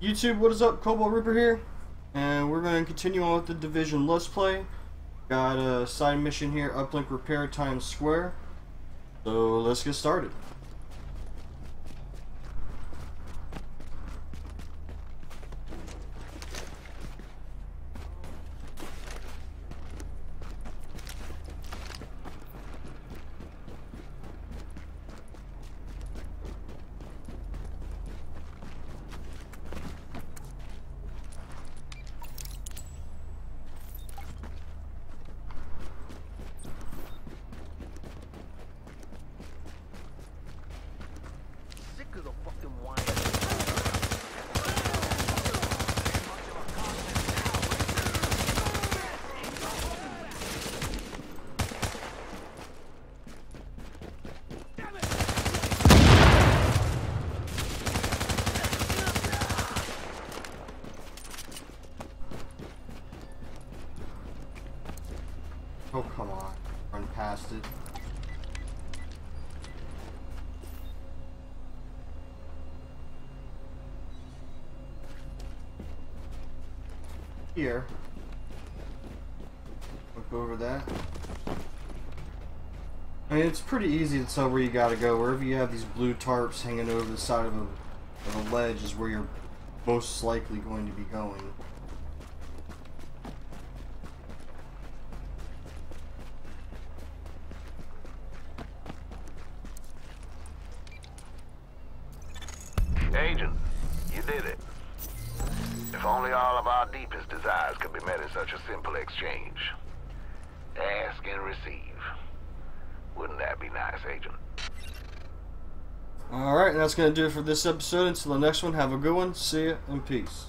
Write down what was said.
YouTube, what is up? Cobalt Ripper here, and we're going to continue on with the Division Let's Play. Got a side mission here, Uplink Repair Times Square. So let's get started. Oh, come on. Run past it. Here. Look over that. I mean, it's pretty easy to tell where you gotta go. Wherever you have these blue tarps hanging over the side of a ledge is where you're most likely going to be going. Agent, you did it. If only all of our deepest desires could be met in such a simple exchange. Ask and receive. Wouldn't that be nice, Agent? Alright, and that's going to do it for this episode. Until the next one, have a good one. See ya, and peace.